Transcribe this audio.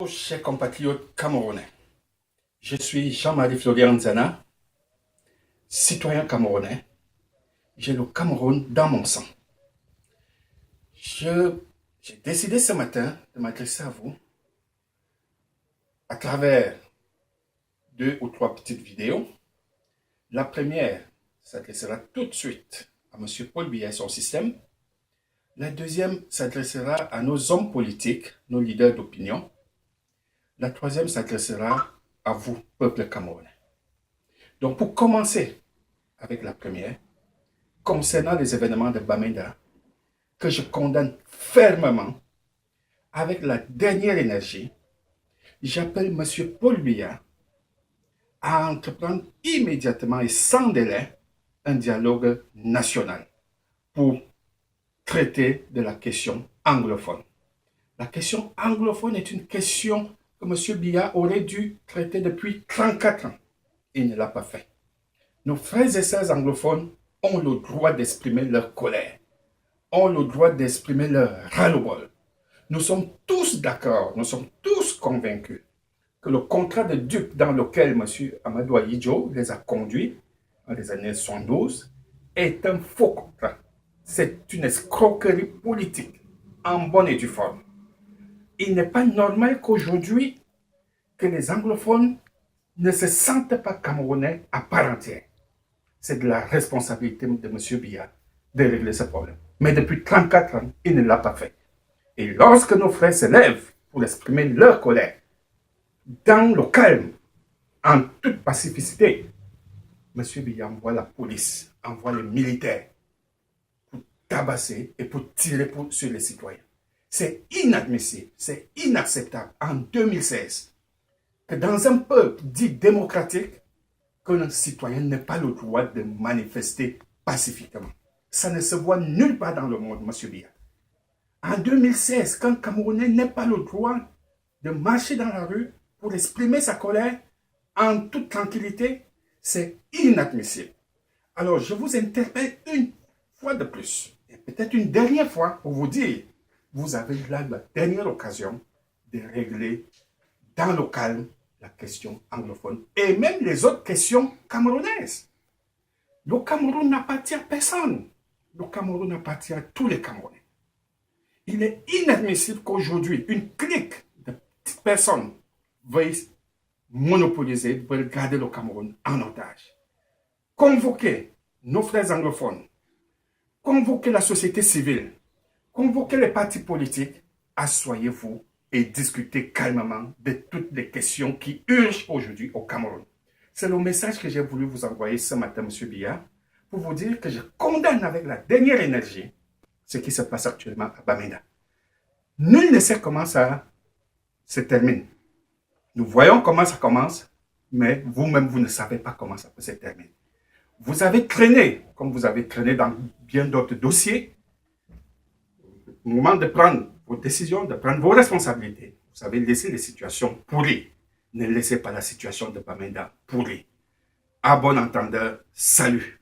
Chers compatriotes camerounais, je suis Jean-Marie Florian Nzana, citoyen camerounais. J'ai le Cameroun dans mon sang. J'ai décidé ce matin de m'adresser à vous à travers 2 ou 3 petites vidéos. La première s'adressera tout de suite à M. Paul Biya et son système. La deuxième s'adressera à nos hommes politiques, nos leaders d'opinion. La troisième s'adressera à vous, peuple camerounais. Donc, pour commencer avec la première, concernant les événements de Bamenda, que je condamne fermement, avec la dernière énergie, j'appelle M. Paul Biya à entreprendre immédiatement et sans délai un dialogue national pour traiter de la question anglophone. La question anglophone est une question que M. Biya aurait dû traiter depuis 34 ans. Il ne l'a pas fait. Nos frères et sœurs anglophones ont le droit d'exprimer leur colère, ont le droit d'exprimer leur ras-le-bol. Nous sommes tous d'accord, nous sommes tous convaincus que le contrat de dupe dans lequel M. Amadou Ahidjo les a conduits dans les années 72 est un faux contrat. C'est une escroquerie politique en bonne et due forme. Il n'est pas normal qu'aujourd'hui, que les anglophones ne se sentent pas camerounais à part entière. C'est de la responsabilité de M. Biya de régler ce problème. Mais depuis 34 ans, il ne l'a pas fait. Et lorsque nos frères se lèvent pour exprimer leur colère, dans le calme, en toute pacificité, M. Biya envoie la police, envoie les militaires pour tabasser et pour tirer sur les citoyens. C'est inadmissible, c'est inacceptable en 2016 que dans un peuple dit démocratique, qu'un citoyen n'ait pas le droit de manifester pacifiquement. Ça ne se voit nulle part dans le monde, M. Biya. En 2016, qu'un Camerounais n'ait pas le droit de marcher dans la rue pour exprimer sa colère en toute tranquillité, c'est inadmissible. Alors, je vous interpelle une fois de plus, et peut-être une dernière fois, pour vous dire, vous avez là la dernière occasion de régler dans le calme la question anglophone et même les autres questions camerounaises. Le Cameroun n'appartient à personne. Le Cameroun appartient à tous les Camerounais. Il est inadmissible qu'aujourd'hui, une clique de petites personnes veuille monopoliser, veuille garder le Cameroun en otage. Convoquer nos frères anglophones, convoquer la société civile, convoquer les partis politiques, asseyez-vous et discutez calmement de toutes les questions qui urgent aujourd'hui au Cameroun. C'est le message que j'ai voulu vous envoyer ce matin, M. Biya, pour vous dire que je condamne avec la dernière énergie ce qui se passe actuellement à Bamenda. Nul ne sait comment ça se termine. Nous voyons comment ça commence, mais vous-même, vous ne savez pas comment ça peut se terminer. Vous avez traîné, comme vous avez traîné dans bien d'autres dossiers. Au moment de prendre vos décisions, de prendre vos responsabilités, vous avez laissé les situations pourries. Ne laissez pas la situation de Bamenda pourrie. À bon entendeur, salut.